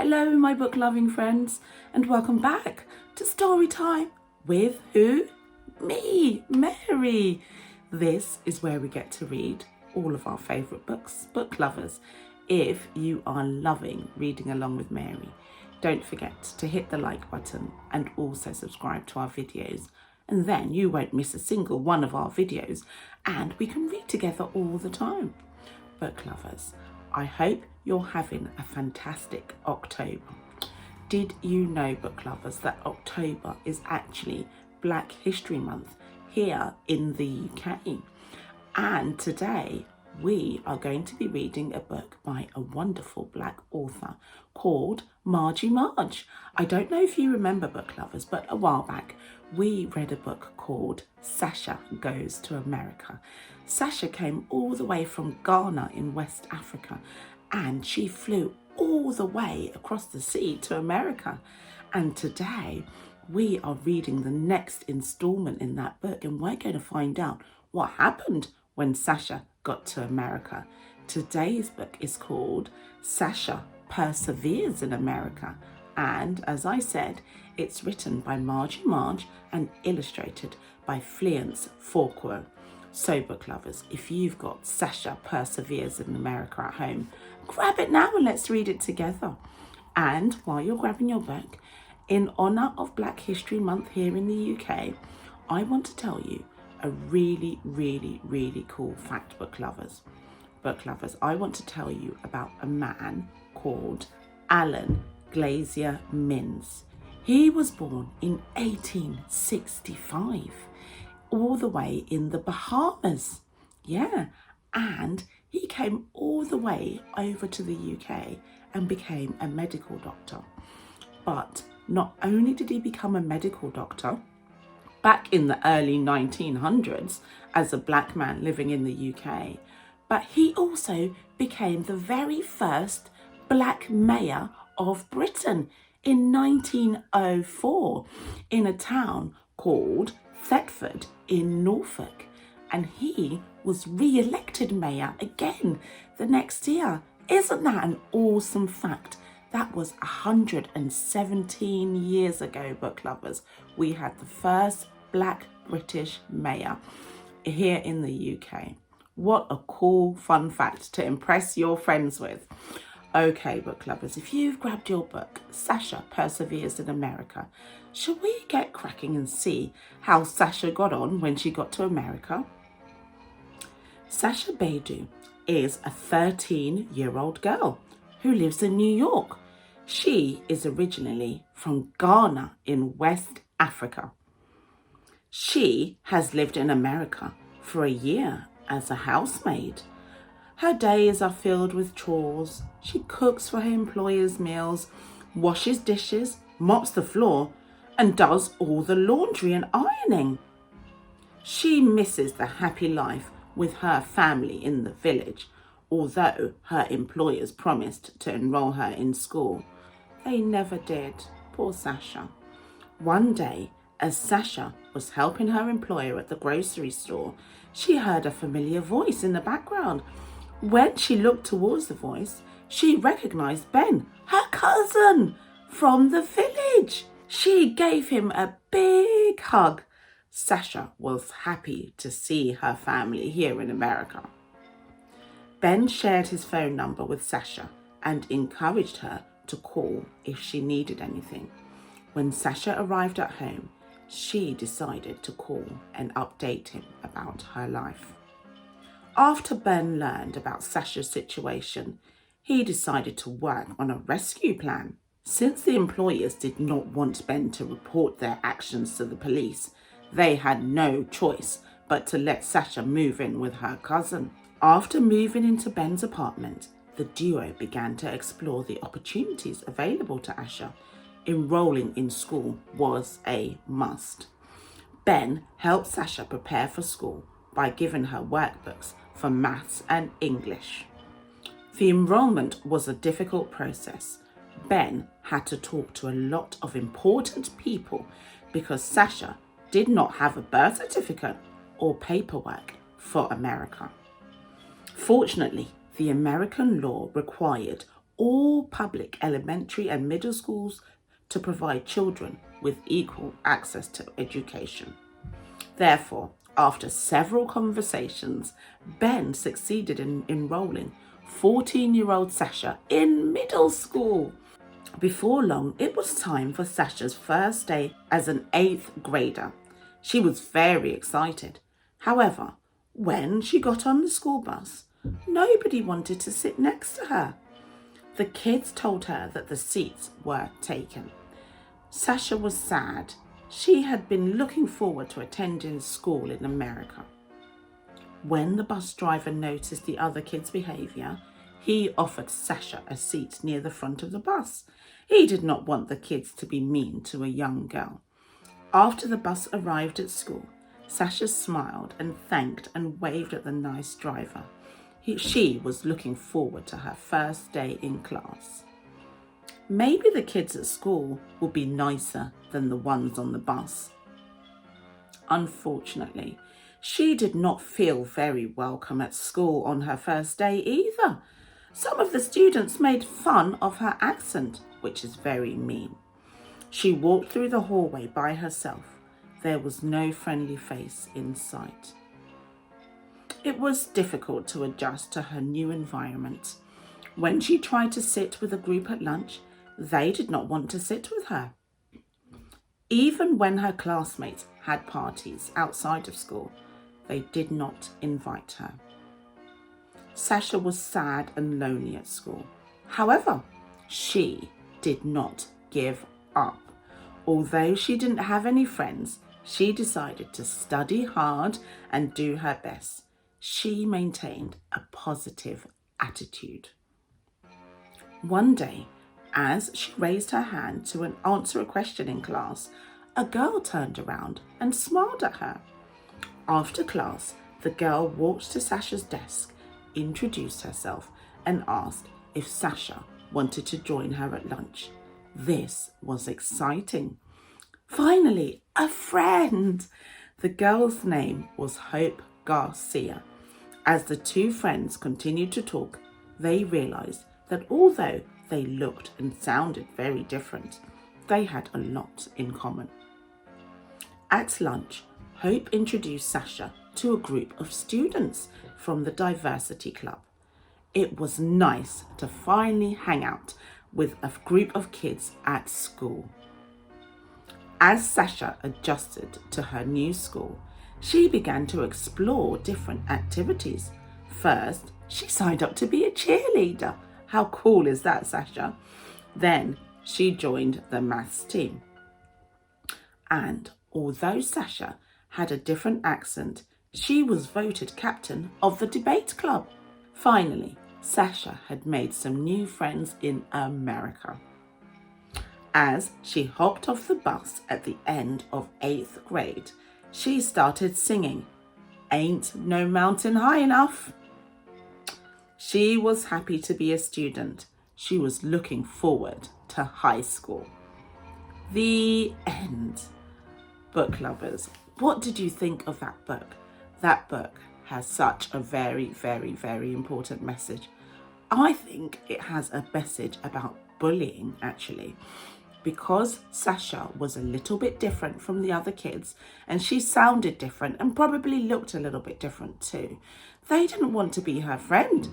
Hello my book loving friends, and welcome back to Storytime with who? Me, Mary. This is where we get to read all of our favourite books, book lovers. If you are loving reading along with Mary, don't forget to hit the like button and also subscribe to our videos, and then you won't miss a single one of our videos and we can read together all the time. Book lovers, I hope you're having a fantastic October. Did you know, book lovers, that October is actually Black History Month here in the UK? And today we are going to be reading a book by a wonderful Black author called Margie Marge. I don't know if you remember, book lovers, but a while back we read a book called Sasha Goes to America. Sasha came all the way from Ghana in West Africa, and she flew all the way across the sea to America. And today we are reading the next installment in that book, and we're going to find out what happened when Sasha got to America. Today's book is called Sasha Perseveres in America, and as I said, it's written by Margie Marge and illustrated by Fleance Forquer. So book lovers, if you've got Sasha Perseveres in America at home, grab it now and let's read it together. And while you're grabbing your book, in honour of Black History Month here in the UK, I want to tell you a really cool fact, book lovers. Book lovers, I want to tell you about a man called Alan Glazier Minns. He was born in 1865. all the way in the Bahamas. Yeah, and he came all the way over to the UK and became a medical doctor. But not only did he become a medical doctor back in the early 1900s as a black man living in the UK, but he also became the very first black mayor of Britain in 1904 in a town called Thetford in Norfolk, and he was re-elected mayor again the next year. Isn't that an awesome fact? That was 117 years ago, book lovers. We had the first black British mayor here in the UK. What a cool fun fact to impress your friends with. Okay, book lovers, if you've grabbed your book, Sasha Perseveres in America, shall we get cracking and see how Sasha got on when she got to America? Sasha Baidu is a 13-year-old girl who lives in New York. She is originally from Ghana in West Africa. She has lived in America for a year as a housemaid. Her days are filled with chores. She cooks for her employers' meals, washes dishes, mops the floor, and does all the laundry and ironing. She misses the happy life with her family in the village, although her employers promised to enroll her in school. They never did, poor Sasha. One day, as Sasha was helping her employer at the grocery store, she heard a familiar voice in the background. When she looked towards the voice, she recognized Ben, her cousin from the village. She gave him a big hug. Sasha was happy to see her family here in America. Ben shared his phone number with Sasha and encouraged her to call if she needed anything. When Sasha arrived at home, she decided to call and update him about her life. After Ben learned about Sasha's situation, he decided to work on a rescue plan. Since the employers did not want Ben to report their actions to the police, they had no choice but to let Sasha move in with her cousin. After moving into Ben's apartment, the duo began to explore the opportunities available to Asha. Enrolling in school was a must. Ben helped Sasha prepare for school by giving her workbooks for maths and English. The enrollment was a difficult process. Ben had to talk to a lot of important people because Sasha did not have a birth certificate or paperwork for America. Fortunately, the American law required all public elementary and middle schools to provide children with equal access to education. Therefore, after several conversations, Ben succeeded in enrolling 14-year-old Sasha in middle school. Before long, it was time for Sasha's first day as an 8th grader. She was very excited. However, when she got on the school bus, nobody wanted to sit next to her. The kids told her that the seats were taken. Sasha was sad. She had been looking forward to attending school in America. When the bus driver noticed the other kids' behaviour, he offered Sasha a seat near the front of the bus. He did not want the kids to be mean to a young girl. After the bus arrived at school, Sasha smiled and thanked and waved at the nice driver. She was looking forward to her first day in class. Maybe the kids at school would be nicer than the ones on the bus. Unfortunately, she did not feel very welcome at school on her first day either. Some of the students made fun of her accent, which is very mean. She walked through the hallway by herself. There was no friendly face in sight. It was difficult to adjust to her new environment. When she tried to sit with a group at lunch, they did not want to sit with her. Even when her classmates had parties outside of school, they did not invite her. Sasha was sad and lonely at school. However, she did not give up. Although she didn't have any friends, she decided to study hard and do her best. She maintained a positive attitude. One day, as she raised her hand to answer a question in class, a girl turned around and smiled at her. After class, the girl walked to Sasha's desk, introduced herself, and asked if Sasha wanted to join her at lunch. This was exciting. Finally, a friend! The girl's name was Hope Garcia. As the two friends continued to talk, they realized that although they looked and sounded very different, they had a lot in common. At lunch, Hope introduced Sasha to a group of students from the Diversity Club. It was nice to finally hang out with a group of kids at school. As Sasha adjusted to her new school, she began to explore different activities. First, she signed up to be a cheerleader. How cool is that, Sasha? Then she joined the maths team. And although Sasha had a different accent, she was voted captain of the debate club. Finally, Sasha had made some new friends in America. As she hopped off the bus at the end of 8th grade, she started singing, "Ain't No Mountain High Enough." She was happy to be a student. She was looking forward to high school. The end. Book lovers, what did you think of that book? That book has such a very, very, very important message. I think it has a message about bullying, actually. Because Sasha was a little bit different from the other kids, and she sounded different and probably looked a little bit different too, they didn't want to be her friend.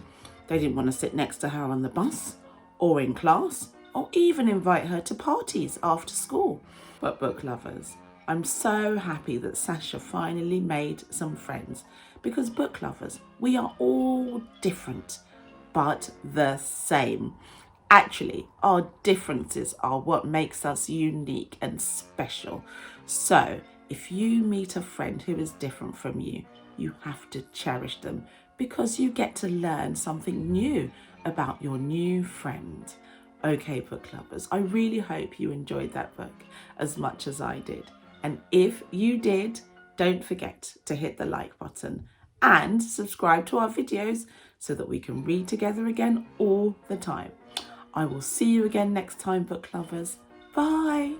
They didn't want to sit next to her on the bus or in class or even invite her to parties after school. But book lovers, I'm so happy that Sasha finally made some friends, because book lovers, we are all different but the same. Actually, our differences are what makes us unique and special. So if you meet a friend who is different from you, you have to cherish them, because you get to learn something new about your new friend. Okay, book lovers, I really hope you enjoyed that book as much as I did. And if you did, don't forget to hit the like button and subscribe to our videos so that we can read together again all the time. I will see you again next time, book lovers. Bye.